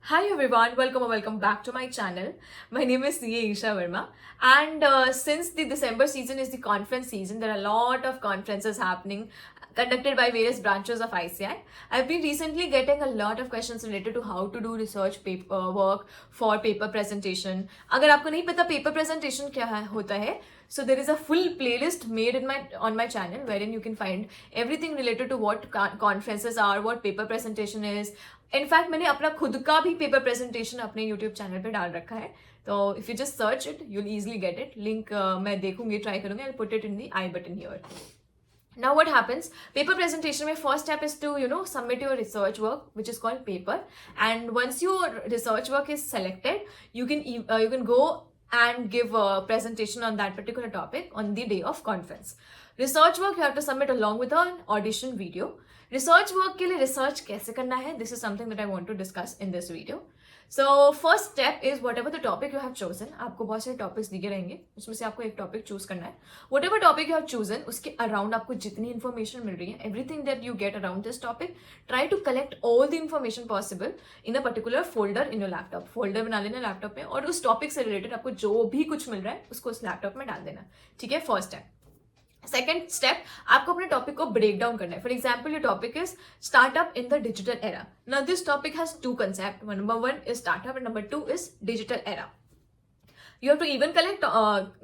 Hi everyone, welcome or welcome back to my channel. My name is CA Isha Verma, and since the December season is the conference season, there are a lot of conferences happening conducted by various branches of ICI. I've been recently getting a lot of questions related to how to do research paper work for paper presentation. अगर आपको नहीं पता paper presentation क्या होता है, so there is a full playlist made on my channel wherein you can find everything related to what conferences are, what paper presentation is. In fact मैंने अपना खुद का भी पेपर प्रेजेंटेशन अपने यूट्यूब चैनल पे डाल रखा है, तो if you just search it you'll easily get it. Link मैं देखूंगी, ट्राई करूंगी. I put it in the I button here. Now what happens, paper presentation mein first step is to submit your research work, which is called paper. And once your research work is selected, you can go and give a presentation on that particular topic on the day of conference. Research work you have to submit along with an audition video. Research work के लिए research कैसे करना है, this is something that I want to discuss in this video. So first step is whatever the topic you have chosen. आपको बहुत सारे topics दिए रहेंगे, उसमें से आपको एक टॉपिक चूज करना है. Whatever topic you have chosen, उसके अराउंड आपको जितनी इन्फॉर्मेशन मिल रही है, everything that you get around this topic, try to collect all the information possible in a particular folder in your laptop. Folder बना लेना लैपटॉप में, और उस टॉपिक से रिलेटेड आपको जो भी कुछ मिल रहा है उसको उस लैपटॉप में डाल देना. ठीक है, फर्स्ट स्टेप. सेकेंड स्टेप, आपको अपने टॉपिक को ब्रेक डाउन करना है. For example your topic is startup in the digital era. Now this topic has two concept. Number one is startup and number two is digital era. You have to even collect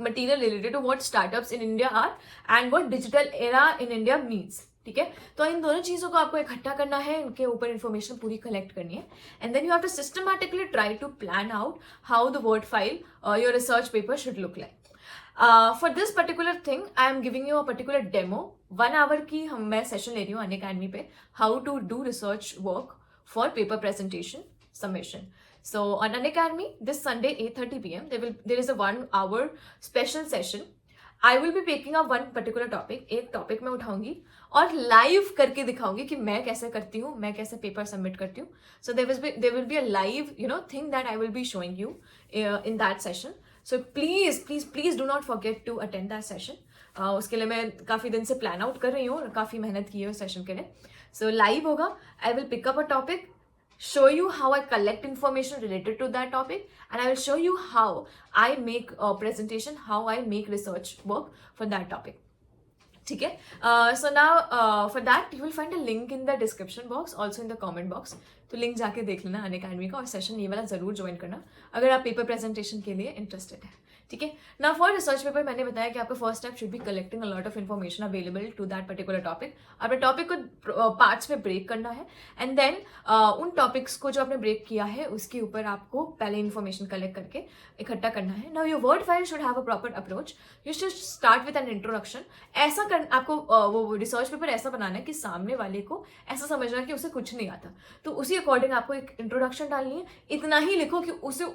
material related to what startups in India are and what digital era in India means. ठीक है, तो इन दोनों चीजों को आपको इकट्ठा करना है, इनके ऊपर इन्फॉर्मेशन पूरी कलेक्ट करनी है. And then you have to systematically try to plan out how the word file your research paper should look like. For this particular thing, I am giving you a particular demo. 1 hour की मैं session ले रही हूँ Unacademy पे, how to do research work for paper presentation submission. So on Unacademy this Sunday 8:30 p.m. there is a 1 hour special session. I will be picking up one particular topic. एक topic मैं उठाऊंगी और live करके दिखाऊंगी कि मैं कैसे करती हूँ, मैं कैसे पेपर सबमिट करती हूँ. So there will be a live thing that I will be showing you in that session. So please do not forget to attend that session. उसके लिए मैं काफ़ी दिन से प्लान आउट कर रही हूँ और काफ़ी मेहनत की है उस सेशन के लिए. सो लाइव होगा. I will pick up a topic, show you how I collect information related to that topic, and I will show you how I make a presentation, how I make research work for that topic. ठीक है, so now for that you will find a link in the description box, also in the comment box. तो link जाके देख लेना Unacademy का, और session ये वाला जरूर ज्वाइन करना अगर आप पेपर प्रेजेंटेशन के लिए इंटरेस्टेड है. ठीक है, ना फॉर रिसर्च पेपर मैंने बताया कि आपका first step should be collecting a lot of information available to that particular topic. अपने टॉपिक को पार्ट्स में ब्रेक करना है, एंड देन उन टॉपिक्स को जो आपने ब्रेक किया है उसके ऊपर आपको पहले इन्फॉर्मेशन कलेक्ट करके इकट्ठा करना है. Now your word file should have a proper approach. You should start with an introduction. ऐसा आपको वो रिसर्च पेपर ऐसा बनाना है कि सामने वाले को ऐसा समझना है कि उसे कुछ नहीं आता, तो उसी अकॉर्डिंग आपको एक इंट्रोडक्शन डालनी है. इतना ही लिखो कि उसे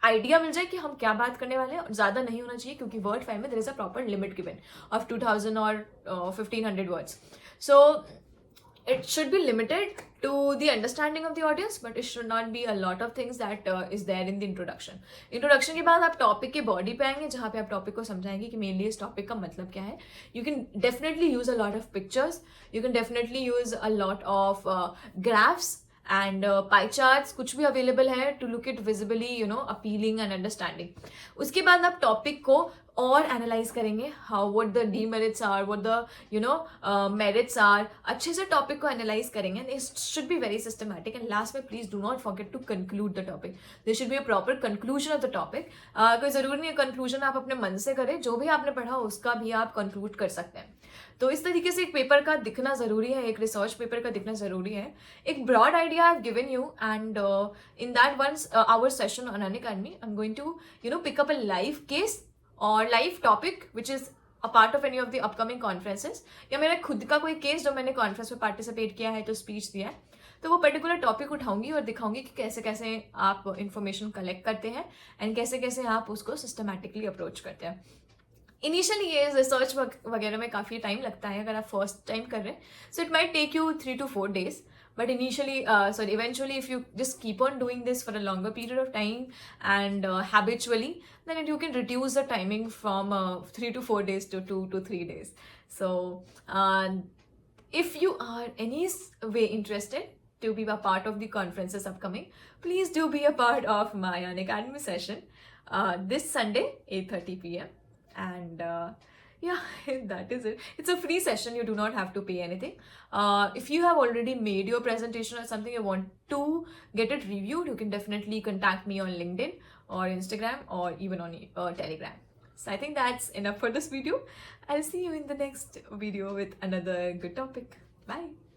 आइडिया मिल जाए कि हम क्या बात करने वाले हैं. ज़्यादा नहीं होना चाहिए, क्योंकि वर्ड फाइल में there is a proper limit given of 2000 और 1500 words. So it should be limited to the understanding of the audience, but it should not be a lot of things that is there in the introduction. Introduction के बाद आप topic के body पे आएंगे, जहाँ पे आप टॉपिक को समझाएंगे कि मेनली इस टॉपिक का मतलब क्या है. You can definitely use a lot of pictures. You can definitely use a lot of graphs and pie charts. कुछ भी अवेलेबल है to look it visibly, appealing and understanding. उसके बाद आप टॉपिक को और एनालाइज करेंगे, how what the demerits are, what the merits are. अच्छे से टॉपिक को एनालाइज करेंगे. It should be very systematic. And last में please do not forget to conclude the topic. There should be a proper conclusion of the topic. कोई जरूरी नहीं है conclusion आप अपने मन से करें, जो भी आपने पढ़ा उसका भी आप कंक्लूड कर सकते हैं. तो इस तरीके से एक पेपर का दिखना जरूरी है, एक रिसर्च पेपर का दिखना जरूरी है. एक broad idea I have given you, and in that once our session on Unacademy I am going to pick up a live case और live topic which is a part of any of the upcoming conferences, या मेरा खुद का कोई case जो मैंने conference में participate किया है तो स्पीच दिया है, तो वो पर्टिकुलर टॉपिक उठाऊंगी और दिखाऊंगी कि कैसे कैसे आप इंफॉर्मेशन कलेक्ट करते हैं एंड कैसे कैसे आप उसको सिस्टमैटिकली अप्रोच करते हैं. इनिशियली ये रिसर्च वगैरह में काफ़ी टाइम लगता है अगर आप फर्स्ट टाइम कर रहे हैं. So it might take you 3 to 4 days. But eventually, if you just keep on doing this for a longer period of time and habitually, then you can reduce the timing from 3 to 4 days to 2 to 3 days. So, if you are any way interested, to be a part of the conferences upcoming, please do be a part of my Unacademy session this Sunday, 8:30 p.m. And yeah, that is it. It's a free session. You do not have to pay anything. If you have already made your presentation or something, you want to get it reviewed, you can definitely contact me on LinkedIn or Instagram or even on Telegram. So I think that's enough for this video. I'll see you in the next video with another good topic. Bye.